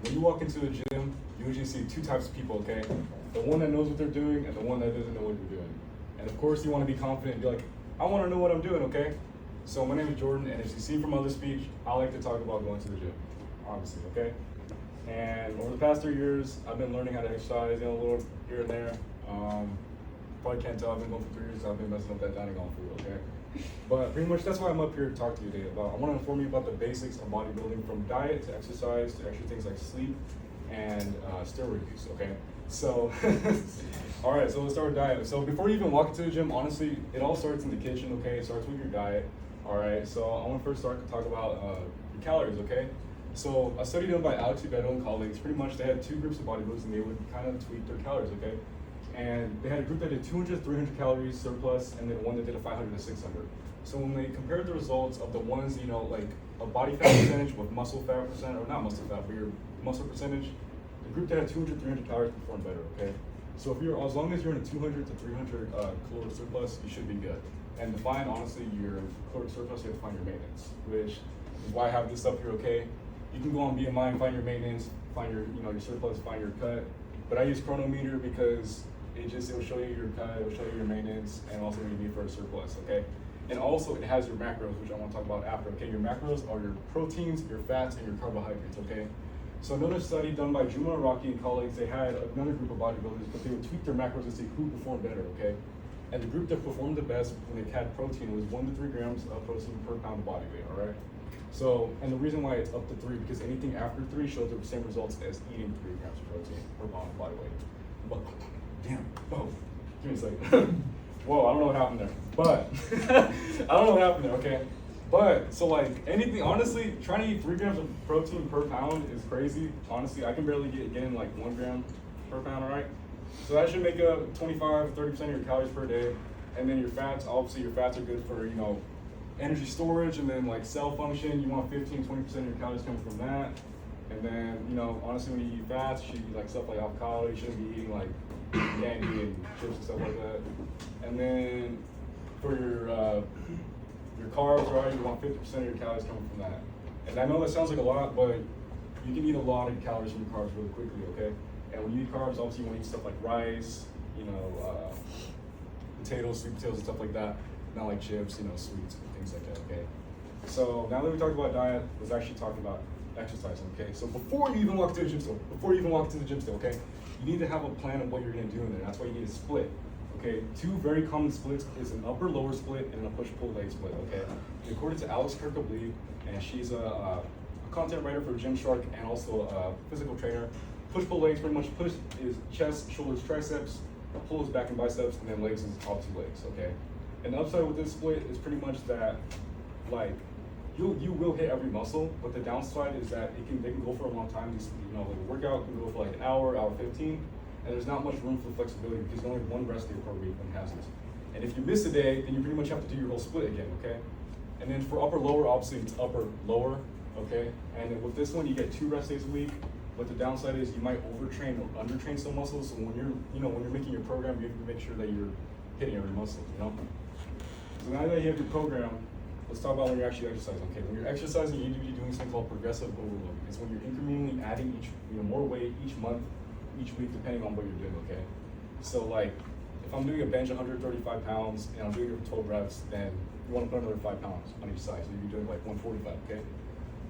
when you walk into a gym, you usually see two types of people, okay? The one that knows what they're doing and the one that doesn't know what you're doing. And of course, you want to be confident and be like, I want to know what I'm doing, okay? So my name is Jordan, and as you see from other speech, I like to talk about going to the gym, obviously, okay? And over the past 3 years, I've been learning how to exercise, a little here and there. Probably can't tell, I've been going for 3 years, so I've been messing up that dining on food, okay? But pretty much that's why I'm up here to talk to you today about. I want to inform you about the basics of bodybuilding, from diet to exercise to extra things like sleep and steroid use, okay? So, all right, so let's start with diet. So before you even walk into the gym, honestly, it all starts in the kitchen, okay? It starts with your diet, all right? So I want to first start to talk about your calories, okay? So a study done by Alex Ubedo and colleagues, pretty much they had two groups of bodybuilders and they would kind of tweak their calories, okay? And they had a group that did 200, 300 calories surplus, and then one that did a 500 to 600. So when they compared the results of the ones, like a body fat percentage with muscle fat percent, or not muscle fat, but your muscle percentage, the group that had 200, 300 calories performed better, okay? So if as long as you're in a 200 to 300 caloric surplus, you should be good. And to find, honestly, your caloric surplus, you have to find your maintenance, which is why I have this up here, okay? You can go on BMI and find your maintenance, find your, your surplus, find your cut. But I use Chronometer because it'll show you your cut, it'll show you your maintenance, and also what you need for a surplus, okay? And also it has your macros, which I want to talk about after, okay? Your macros are your proteins, your fats, and your carbohydrates, okay? So another study done by Juma Araki and colleagues, they had another group of bodybuilders, but they would tweak their macros to see who performed better, okay? And the group that performed the best when they had protein was 1 to 3 grams of protein per pound of body weight, all right? So, and the reason why it's up to 3, because anything after 3 shows the same results as eating 3 grams of protein per pound of body weight. But, damn, oh, give me a second. Whoa, I don't know what happened there. But, I don't know what happened there, okay? But, so like, anything, honestly, trying to eat 3 grams of protein per pound is crazy. Honestly, I can barely get in like 1 gram per pound, all right? So that should make up 25 to 30% of your calories per day. And then your fats, obviously your fats are good for, energy storage, and then like cell function, you want 15, 20% of your calories coming from that. And then, honestly, when you eat fats, you should eat like stuff like avocado, you shouldn't be eating like candy and chips and stuff like that. And then for your carbs, right, you want 50% of your calories coming from that. And I know that sounds like a lot, but you can eat a lot of calories from your carbs really quickly, okay? And when you eat carbs, obviously you want to eat stuff like rice, potatoes, sweet potatoes and stuff like that, not like chips, sweets and things like that, okay? So now that we talked about diet, let's actually talk about exercising, okay? So before you even walk into the gym still, okay, you need to have a plan of what you're gonna do in there. That's why you need a split, okay? 2 very common splits is an upper-lower split and a push-pull leg split, okay? According to Alex Kirkably, and she's a content writer for Gymshark and also a physical trainer, push-pull legs pretty much push is chest, shoulders, triceps, pull is back and biceps, and then legs is top 2 legs, okay? And the upside with this split is pretty much that, like, you will hit every muscle, but the downside is that they can go for a long time. The workout can go for like an hour, hour 15, and there's not much room for flexibility because there's only 1 rest day per week when it has this. And if you miss a day, then you pretty much have to do your whole split again, okay? And then for upper lower, obviously it's upper lower, okay? And then with this one, you get 2 rest days a week. But the downside is you might overtrain or undertrain some muscles. So when you're making your program, you have to make sure that you're hitting every muscle, So now that you have your program, let's talk about when you're actually exercising. Okay, when you're exercising, you need to be doing something called progressive overload. It's when you're incrementally adding more weight each month, each week, depending on what you're doing. Okay, so like if I'm doing a bench 135 pounds and I'm doing it for 12 reps, then you want to put another 5 pounds on each side. So you're doing like 145. Okay.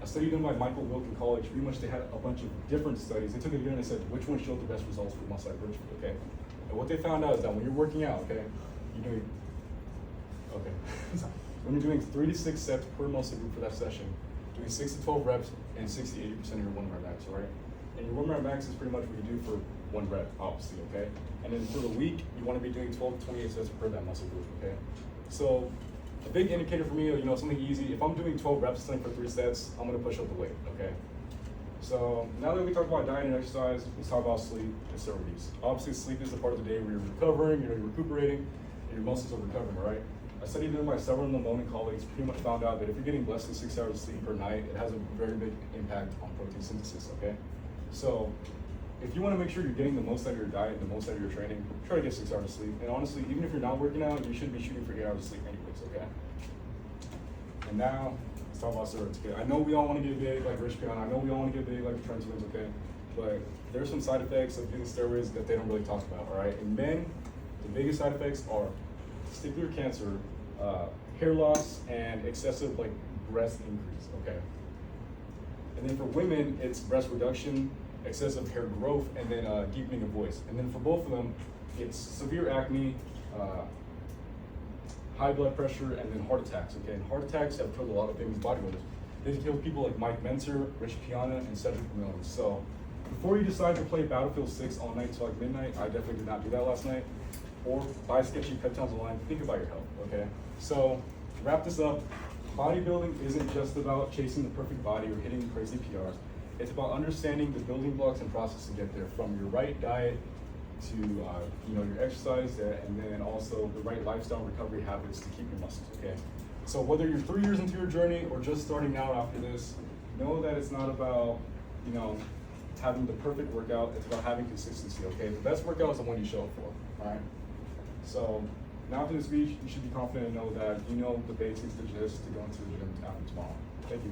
A study done by Michael Wilk in college, pretty much they had a bunch of different studies. They took a year and they said which one showed the best results for muscle hypertrophy, okay? And what they found out is that when you're working out, okay, when you're doing 3 to 6 sets per muscle group for that session, doing 6 to 12 reps and 60 to 80% of your 1 rep max, all right? And your 1 rep max is pretty much what you do for 1 rep, obviously, okay? And then for the week, you want to be doing 12 to 28 sets per that muscle group, okay? So a big indicator for me, something easy, if I'm doing 12 reps for 3 sets, I'm gonna push up the weight, okay? So now that we talked about diet and exercise, let's talk about sleep and steroid use. Obviously, sleep is the part of the day where you're recovering, you're recuperating, and your muscles are recovering, all right? A study done by several Lamone and colleagues pretty much found out that if you're getting less than 6 hours of sleep per night, it has a very big impact on protein synthesis, okay? So if you want to make sure you're getting the most out of your diet and the most out of your training, try to get 6 hours of sleep. And honestly, even if you're not working out, you should be shooting for 8 hours of sleep anyways, okay? And now, let's talk about steroids, okay? I know we all want to get big like Rich Piana. I know we all want to get big like the Trent Twins, okay? But there's some side effects of using steroids that they don't really talk about, all right? In men, the biggest side effects are testicular cancer, hair loss, and excessive like breast increase, okay? And then for women, it's breast reduction, excessive hair growth, and then deepening of voice. And then for both of them, it's severe acne, high blood pressure, and then heart attacks, okay? And heart attacks have killed a lot of famous bodybuilders. They've killed people like Mike Mentzer, Rich Piana, and Cedric Millen. So before you decide to play Battlefield 6 all night till like midnight, I definitely did not do that last night, or buy sketchy peptides online, think about your health, okay? So to wrap this up, bodybuilding isn't just about chasing the perfect body or hitting crazy PRs. It's about understanding the building blocks and process to get there, from your right diet to your exercise, and then also the right lifestyle recovery habits to keep your muscles, okay? So whether you're 3 years into your journey or just starting out after this, know that it's not about, having the perfect workout, it's about having consistency, okay? The best workout is the one you show up for, all right? So now after this speech, you should be confident and know that you know the basics, the gist to go into the gym after tomorrow. Thank you.